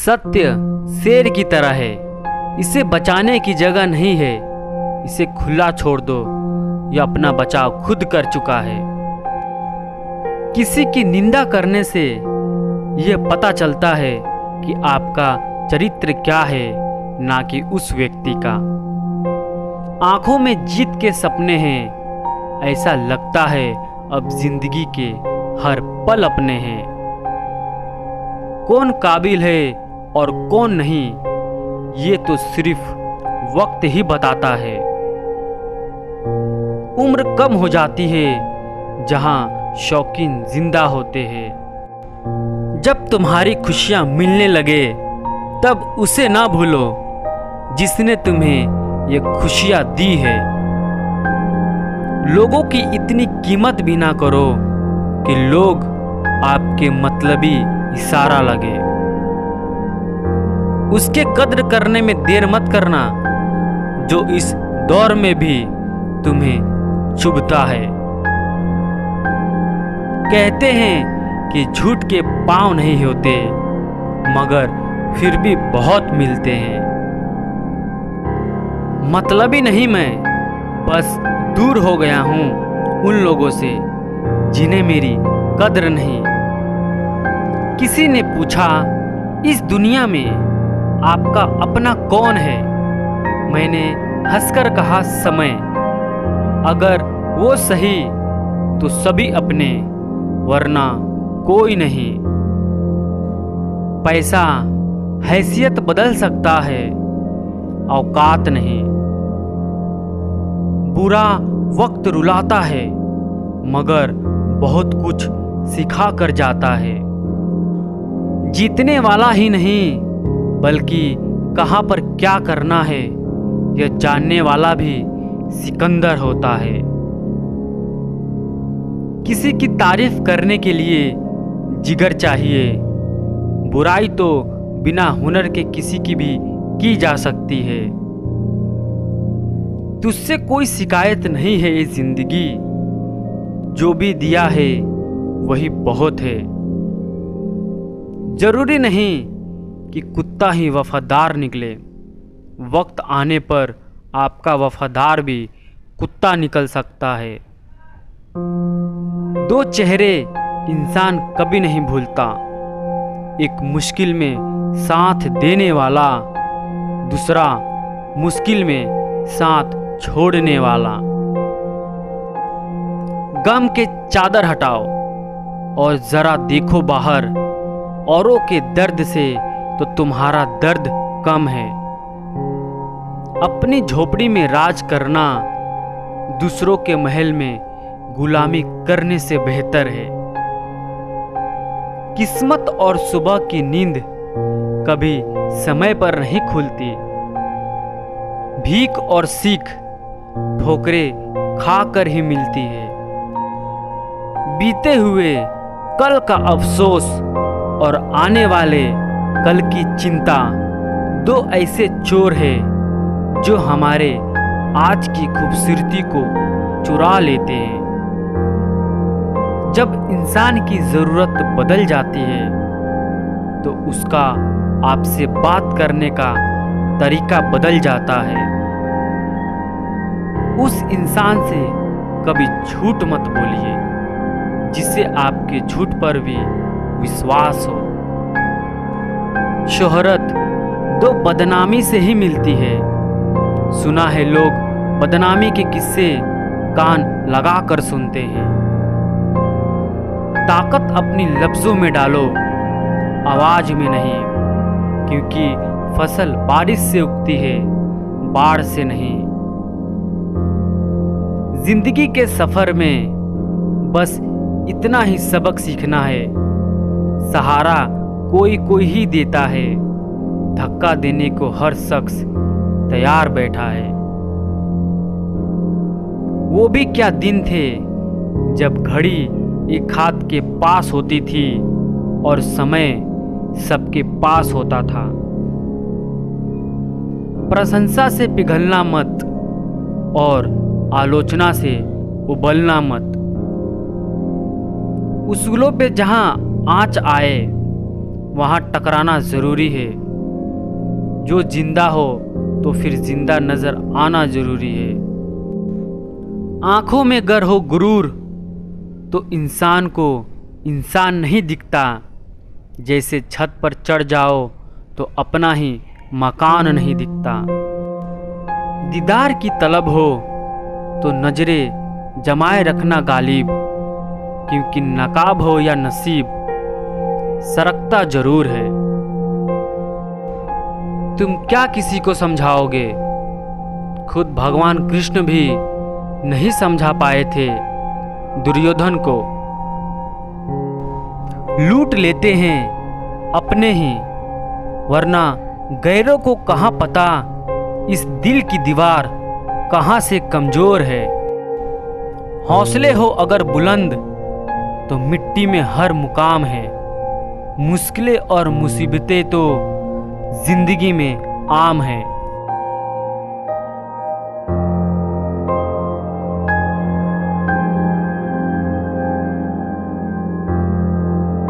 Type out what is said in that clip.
सत्य शेर की तरह है, इसे बचाने की जगह नहीं है। इसे खुला छोड़ दो, यह अपना बचाव खुद कर चुका है। किसी की निंदा करने से यह पता चलता है कि आपका चरित्र क्या है, ना कि उस व्यक्ति का। आंखों में जीत के सपने हैं, ऐसा लगता है अब जिंदगी के हर पल अपने हैं। कौन काबिल है और कौन नहीं, ये तो सिर्फ वक्त ही बताता है। उम्र कम हो जाती है जहां शौकीन जिंदा होते हैं। जब तुम्हारी खुशियां मिलने लगे तब उसे ना भूलो जिसने तुम्हें ये खुशियां दी है। लोगों की इतनी कीमत भी ना करो कि लोग आपके मतलबी इशारा लगे। उसके कद्र करने में देर मत करना जो इस दौर में भी तुम्हें चुभता है। कहते हैं कि झूठ के पांव नहीं होते, मगर फिर भी बहुत मिलते हैं। मतलबी नहीं मैं, बस दूर हो गया हूं उन लोगों से जिन्हें मेरी कद्र नहीं। किसी ने पूछा इस दुनिया में आपका अपना कौन है? मैंने हंसकर कहा समय। अगर वो सही तो सभी अपने, वरना कोई नहीं। पैसा हैसियत बदल सकता है, औकात नहीं। बुरा वक्त रुलाता है, मगर बहुत कुछ सिखा कर जाता है। जीतने वाला ही नहीं, बल्कि कहाँ पर क्या करना है यह जानने वाला भी सिकंदर होता है। किसी की तारीफ करने के लिए जिगर चाहिए। बुराई तो बिना हुनर के किसी की भी की जा सकती है। तुझसे कोई शिकायत नहीं है ये जिंदगी, जो भी दिया है वही बहुत है। जरूरी नहीं कि कुत्ता ही वफादार निकले, वक्त आने पर आपका वफादार भी कुत्ता निकल सकता है। दो चेहरे इंसान कभी नहीं भूलता, एक मुश्किल में साथ देने वाला, दूसरा मुश्किल में साथ छोड़ने वाला। गम के चादर हटाओ और जरा देखो बाहर, औरों के दर्द से तो तुम्हारा दर्द कम है। अपनी झोपड़ी में राज करना दूसरों के महल में गुलामी करने से बेहतर है। किस्मत और सुबह की नींद कभी समय पर नहीं खुलती। भीख और सीख ठोकरें खाकर ही मिलती है। बीते हुए कल का अफसोस और आने वाले कल की चिंता दो ऐसे चोर हैं जो हमारे आज की खूबसूरती को चुरा लेते हैं। जब इंसान की ज़रूरत बदल जाती है तो उसका आपसे बात करने का तरीका बदल जाता है। उस इंसान से कभी झूठ मत बोलिए जिससे आपके झूठ पर भी विश्वास हो। शोहरत दो बदनामी से ही मिलती है। सुना है लोग बदनामी के किस्से कान लगा कर सुनते हैं। ताकत अपनी लफ्जों में डालो, आवाज में नहीं, क्योंकि फसल बारिश से उगती है, बाढ़ से नहीं। जिंदगी के सफर में बस इतना ही सबक सीखना है। सहारा कोई कोई ही देता है, धक्का देने को हर शख्स तैयार बैठा है। वो भी क्या दिन थे जब घड़ी एक हाथ के पास होती थी और समय सबके पास होता था। प्रशंसा से पिघलना मत और आलोचना से उबलना मत। उसूलों पे जहां आंच आए वहाँ टकराना ज़रूरी है। जो जिंदा हो तो फिर जिंदा नज़र आना ज़रूरी है। आँखों में गर हो गुरूर तो इंसान को इंसान नहीं दिखता। जैसे छत पर चढ़ जाओ तो अपना ही मकान नहीं दिखता। दीदार की तलब हो तो नजरें जमाए रखना गालिब, क्योंकि नकाब हो या नसीब सरकता जरूर है। तुम क्या किसी को समझाओगे, खुद भगवान कृष्ण भी नहीं समझा पाए थे दुर्योधन को। लूट लेते हैं अपने ही, वरना गैरों को कहाँ पता इस दिल की दीवार कहाँ से कमजोर है। हौसले हो अगर बुलंद तो मिट्टी में हर मुकाम है। मुश्किलें और मुसीबतें तो जिंदगी में आम है।